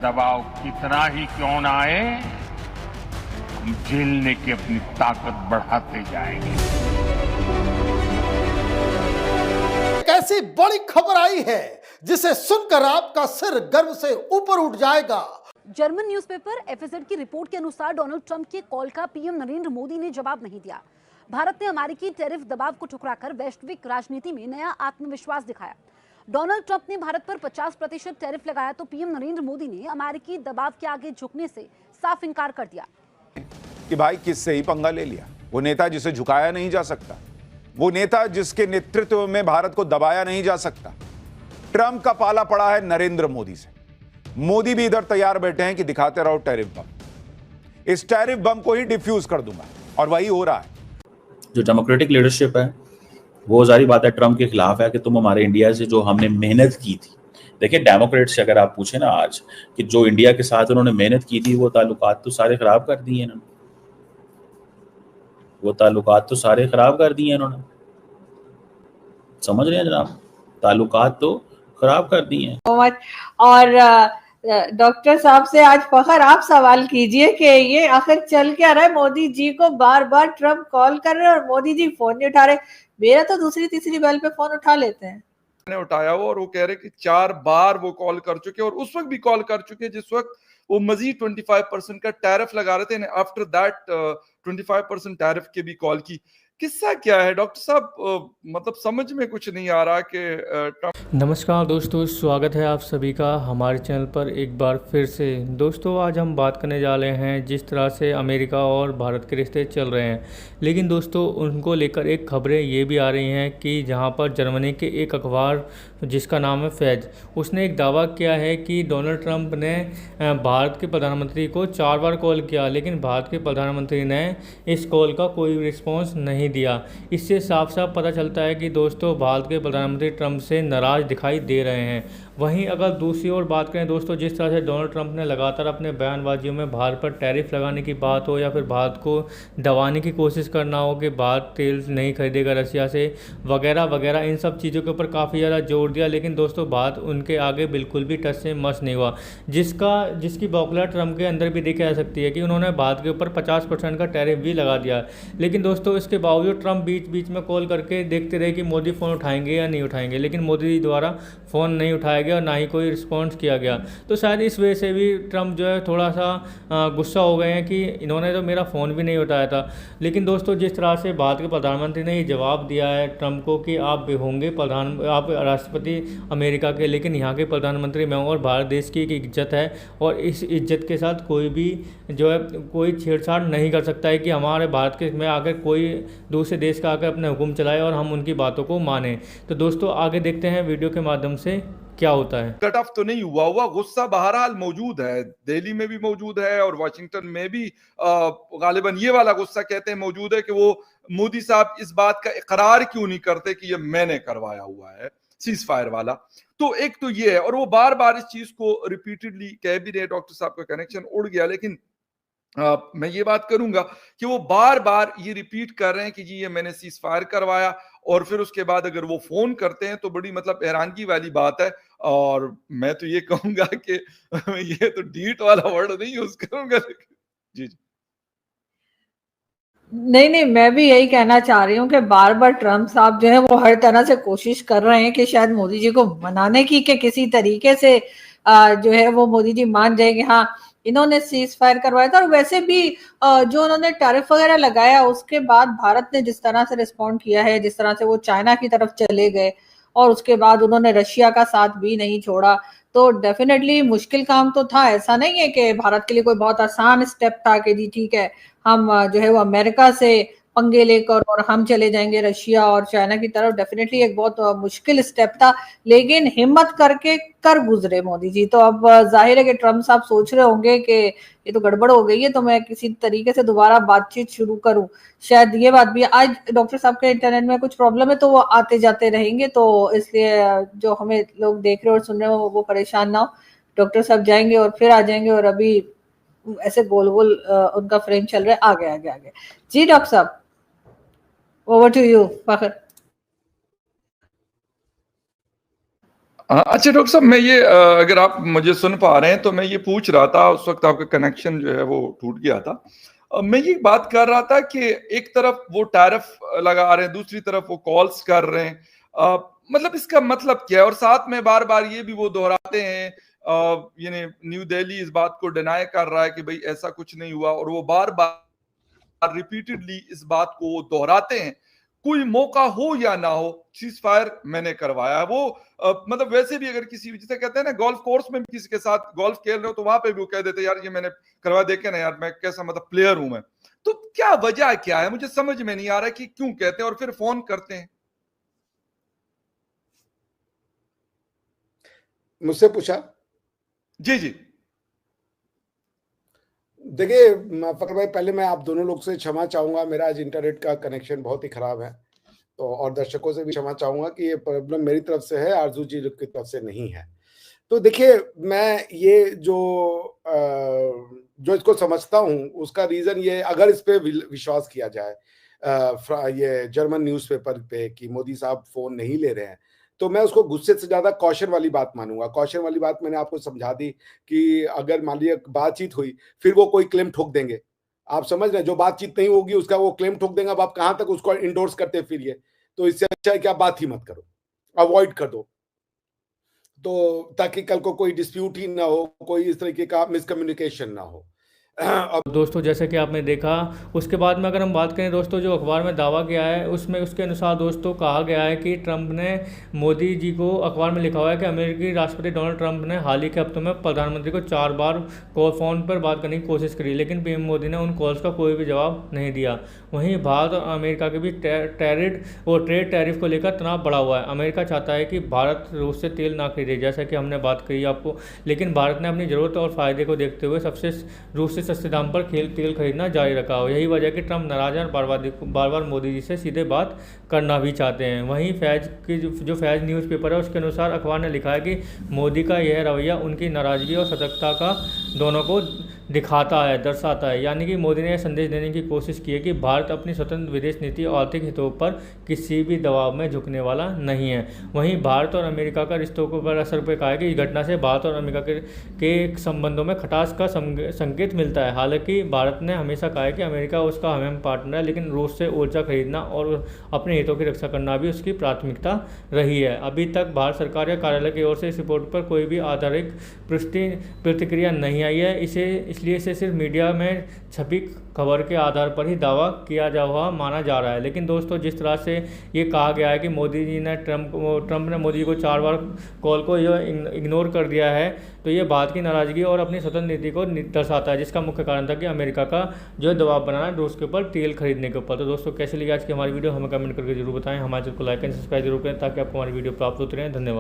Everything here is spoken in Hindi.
दबाव कितना ही क्यों ना आए, हम झेलने की अपनी ताकत बढ़ाते जाएंगे। एक ऐसी बड़ी खबर आई है जिसे सुनकर आपका सिर गर्व से ऊपर उठ जाएगा। जर्मन न्यूज़पेपर एफएजेड की रिपोर्ट के अनुसार डोनाल्ड ट्रंप के कॉल का पीएम नरेंद्र मोदी ने जवाब नहीं दिया। भारत ने अमेरिकी टैरिफ दबाव को ठुकराकर वैश्विक राजनीति में नया आत्मविश्वास दिखाया। डोनाल्ड ट्रंप ने भारत पर 50% टैरिफ लगाया तो पीएम नरेंद्र मोदी ने अमेरिकी दबाव के आगे झुकने से साफ इनकार कर दिया कि भाई किससे ही पंगा ले लिया। वो नेता जिसे झुकाया नहीं जा सकता, वो नेता जिसके नेतृत्व में भारत को दबाया नहीं जा सकता। ट्रंप का पाला पड़ा है नरेंद्र मोदी से। मोदी भी इधर तैयार बैठे हैं कि दिखाते रहो टैरिफ बम। इस टैरिफ बम को ही डिफ्यूज कर दूंगा, और वही हो रहा है। जो डेमोक्रेटिक लीडरशिप है वो जारी बात है ट्रंप के खिलाफ है कि तुम हमारे इंडिया से जो हमने मेहनत की थी। देखिए, डेमोक्रेट्स से अगर आप पूछे ना आज कि जो इंडिया के साथ उन्होंने मेहनत की थी वो ताल्लुकात तो सारे खराब कर दिए इन्होंने। समझ रहे हैं जनाब, ताल्लुकात तो खराब कर दिए हैं। और डॉक्टर साहब से आज फखर आप सवाल कीजिए कि ये आखिर चल क्या रहा है। मोदी जी को बार बार ट्रंप कॉल कर रहे हैं और मोदी जी फोन नहीं उठा रहे। मेरा तो दूसरी तीसरी बेल पे फोन उठा लेते हैं। ने उठाया वो, और वो कह रहे कि 4 बार वो कॉल कर चुके, और उस वक्त भी कॉल कर चुके जिस वक्त वो मजीद 25% का टैरिफ लगा रहे थे। आफ्टर दैट 25% टैरिफ के भी कॉल की। किस्सा क्या है डॉक्टर साहब? मतलब समझ में कुछ नहीं आ रहा कि नमस्कार दोस्तों, स्वागत है आप सभी का हमारे चैनल पर एक बार फिर से। दोस्तों, आज हम बात करने जा रहे हैं जिस तरह से अमेरिका और भारत के रिश्ते चल रहे हैं, लेकिन दोस्तों उनको लेकर एक खबरें ये भी आ रही हैं कि जहां पर जर्मनी के एक अखबार जिसका नाम है फैज, उसने एक दावा किया है कि डोनाल्ड ट्रंप ने भारत के प्रधानमंत्री को 4 बार कॉल किया, लेकिन भारत के प्रधानमंत्री ने इस कॉल का कोई रिस्पॉन्स नहीं दिया। इससे साफ साफ पता चलता है कि दोस्तों भारत के प्रधानमंत्री ट्रंप से नाराज़ दिखाई दे रहे हैं। वहीं अगर दूसरी ओर बात करें दोस्तों, जिस तरह से डोनाल्ड ट्रंप ने लगातार अपने बयानबाजियों में भारत पर टैरिफ लगाने की बात हो या फिर भारत को दबाने की कोशिश करना हो कि भारत तेल नहीं खरीदेगा रशिया से वगैरह वगैरह, इन सब चीज़ों के ऊपर काफ़ी ज़्यादा जोर दिया, लेकिन दोस्तों भारत उनके आगे बिल्कुल भी टच से मस नहीं हुआ। जिसकी बौखला ट्रंप के अंदर भी देखी जा सकती है कि उन्होंने भारत के ऊपर 50% का टैरिफ भी लगा दिया। लेकिन दोस्तों इसके बावजूद ट्रंप बीच बीच में कॉल करके देखते रहे कि मोदी फ़ोन उठाएंगे या नहीं उठाएंगे, लेकिन मोदी जी द्वारा फ़ोन नहीं उठाया गया और ना ही कोई रिस्पॉन्स किया गया। तो शायद इस वजह से भी ट्रंप जो है थोड़ा सा गुस्सा हो गए हैं कि इन्होंने तो मेरा फ़ोन भी नहीं उठाया था। लेकिन दोस्तों जिस तरह से भारत के प्रधानमंत्री ने ये जवाब दिया है ट्रंप को कि आप होंगे आप राष्ट्रपति अमेरिका के, लेकिन यहाँ के प्रधानमंत्री मैं हूँ और भारत देश की एक इज्जत है और इस इज्जत के साथ कोई भी जो है कोई छेड़छाड़ नहीं कर सकता है कि हमारे भारत के में आकर कोई दूसरे देश का आकर अपने हुक्म चलाए और हम उनकी बातों को माने। तो दोस्तों आगे देखते हैं वीडियो के माध्यम से क्या होता है। कट ऑफ तो नहीं हुआ गुस्सा बहरहाल मौजूद है, दिल्ली में भी मौजूद है और वाशिंगटन में भी गालिबन ये वाला गुस्सा कहते हैं मौजूद है कि वो मोदी साहब इस बात का इकरार क्यों नहीं करते कि ये मैंने करवाया हुआ है सीज फायर वाला। तो एक तो ये है, और वो बार बार इस चीज को रिपीटेडली कह भी रहे। डॉक्टर साहब का कनेक्शन उड़ गया, लेकिन मैं ये बात करूंगा कि वो बार बार ये रिपीट कर रहे हैं कि जी ये मैंने सीज फायर करवाया, और फिर उसके बाद अगर वो फोन करते हैं तो बड़ी मतलब हैरानगी वाली बात है। और मैं तो ये कहूंगा कि ये तो डीट वाला वर्ड नहीं यूज करूंगा। जी जी नहीं, मैं भी यही कहना चाह रही हूँ कि बार बार ट्रंप साहब जो है वो हर तरह से कोशिश कर रहे हैं कि शायद मोदी जी को मनाने की कि किसी तरीके से जो है वो मोदी जी मान जाए कि हाँ इन्होंने सीज फायर करवाया था। और वैसे भी जो उन्होंने टैरिफ वगैरह लगाया उसके बाद भारत ने जिस तरह से रिस्पॉन्ड किया है, जिस तरह से वो चाइना की तरफ चले गए और उसके बाद उन्होंने रशिया का साथ भी नहीं छोड़ा, तो डेफिनेटली मुश्किल काम तो था। ऐसा नहीं है कि भारत के लिए कोई बहुत आसान स्टेप था कि जी ठीक है हम जो है वो अमेरिका से पंगे लेकर और हम चले जाएंगे रशिया और चाइना की तरफ। डेफिनेटली एक बहुत मुश्किल स्टेप था, लेकिन हिम्मत करके कर गुजरे मोदी जी। तो अब जाहिर है कि ट्रंप साहब सोच रहे होंगे कि ये तो गड़बड़ हो गई है, तो मैं किसी तरीके से दोबारा बातचीत शुरू करूं। शायद ये बात भी आज डॉक्टर साहब के इंटरनेट में कुछ प्रॉब्लम है तो वो आते जाते रहेंगे, तो इसलिए जो हमें लोग देख रहे और सुन रहे हो वो परेशान ना हो। डॉक्टर साहब जाएंगे और फिर आ जाएंगे, और अभी ऐसे गोल गोल उनका फ्रेम चल रहा है। आगे जी डॉक्टर साहब, ओवर टू यू फखर। अच्छा डॉक्टर साहब, मैं ये अगर आप मुझे सुन पा रहे हैं तो मैं ये पूछ रहा था, उस वक्त आपका कनेक्शन जो है वो टूट गया था। मैं ये बात कर रहा था कि एक तरफ वो टैरिफ लगा रहे हैं, दूसरी तरफ वो कॉल्स कर रहे हैं, मतलब इसका मतलब क्या है? और साथ में बार बार ये भी वो दोहराते हैं, यानी न्यू दिल्ली इस बात को डिनाई कर रहा है कि भाई ऐसा कुछ नहीं हुआ, और वो बार बार रिपीटेडली इस बात को वो दोहराते हैं, कोई मौका हो या ना हो सीज फायर मैंने करवाया। वो मतलब वैसे भी अगर किसी, जिसे कहते हैं ना गोल्फ कोर्स में भी किसी के साथ गोल्फ खेल रहे हो तो वहां पे भी वो कह देते यार ये मैंने करवा, देखे ना यार मैं कैसा मतलब प्लेयर हूं मैं। तो क्या वजह क्या है, मुझे समझ में नहीं आ रहा कि क्यों कहते हैं और फिर फोन करते हैं। मुझसे पूछा? जी जी। देखिए फकर भाई, पहले मैं आप दोनों लोग से क्षमा चाहूंगा, मेरा आज इंटरनेट का कनेक्शन बहुत ही खराब है, तो और दर्शकों से भी क्षमा चाहूंगा कि ये प्रॉब्लम मेरी तरफ से है, आरजू जी की तरफ से नहीं है। तो देखिए, मैं ये जो इसको समझता हूँ उसका रीजन ये, अगर इस पे विश्वास किया जाए ये जर्मन न्यूज़पेपर पे कि मोदी साहब फोन नहीं ले रहे हैं, तो मैं उसको गुस्से से ज्यादा कॉशन वाली बात मानूंगा। कॉशन वाली बात मैंने आपको समझा दी कि अगर मान लिया बातचीत हुई, फिर वो कोई क्लेम ठोक देंगे, आप समझ रहे हैं, जो बातचीत नहीं होगी उसका वो क्लेम ठोक देंगे। अब आप कहां तक उसको इंडोर्स करते फिर, तो इससे अच्छा है कि आप बात ही मत करो, अवॉइड कर दो, तो ताकि कल को कोई डिस्प्यूट ही ना हो, कोई इस तरीके का मिसकम्युनिकेशन ना हो। अब दोस्तों जैसे कि आपने देखा, उसके बाद में अगर हम बात करें दोस्तों, जो अखबार में दावा किया है उसमें उसके अनुसार दोस्तों कहा गया है कि ट्रंप ने मोदी जी को, अखबार में लिखा हुआ है कि अमेरिकी राष्ट्रपति डोनाल्ड ट्रंप ने हाल ही के हफ्तों में प्रधानमंत्री को 4 बार फ़ोन पर बात करने की कोशिश करी, लेकिन पीएम मोदी ने उन कॉल्स का कोई भी जवाब नहीं दिया। वहीं भारत और अमेरिका के बीच ट्रेड टैरिफ को लेकर तनाव बढ़ा हुआ है। अमेरिका चाहता है कि भारत रूस से तेल ना खरीदे, जैसा कि हमने बात करी आपको, लेकिन भारत ने अपनी ज़रूरत और फ़ायदे को देखते हुए रूस से सस्ते दाम पर तेल खरीदना जारी रखा हो। यही वजह है कि ट्रंप नाराज हैं और बार बार मोदी जी से सीधे बात करना भी चाहते हैं। वहीं फैज की जो फैज न्यूज़पेपर है उसके अनुसार अखबार ने लिखा है कि मोदी का यह रवैया उनकी नाराज़गी और सतर्कता का दोनों को दिखाता है, दर्शाता है। यानी कि मोदी ने यह संदेश देने की कोशिश की है कि भारत अपनी स्वतंत्र विदेश नीति और आर्थिक हितों पर किसी भी दबाव में झुकने वाला नहीं है। वहीं भारत और अमेरिका का रिश्तों को पर असर पे कहा है कि इस घटना से भारत और अमेरिका के संबंधों में खटास का संकेत मिलता है। हालांकि भारत ने हमेशा कहा है कि अमेरिका उसका अहम पार्टनर है, लेकिन रूस से ऊर्जा खरीदना और अपने हितों की रक्षा करना भी उसकी प्राथमिकता रही है। अभी तक भारत सरकार या कार्यालय की ओर से इस रिपोर्ट पर कोई भी आधारित प्रतिक्रिया नहीं आई है। इसलिए इसे सिर्फ मीडिया में छपी खबर के आधार पर ही दावा किया जा हुआ माना जा रहा है। लेकिन दोस्तों, जिस तरह से ये कहा गया है कि मोदी जी ने ट्रंप ने मोदी को 4 बार कॉल को इग्नोर कर दिया है, तो ये बात की नाराज़गी और अपनी स्वतंत्र नीति को दर्शाता है, जिसका मुख्य कारण था कि अमेरिका का जो दबाव बनाना रूस के ऊपर तेल खरीदने के ऊपर। तो दोस्तों, कैसे लगी आज की हमारी वीडियो हमें कमेंट करके जरूर बताएं। हमारे चैनल को लाइक एंड सब्सक्राइब जरूर करें ताकि आपको हमारी वीडियो प्राप्त होती रहे। धन्यवाद।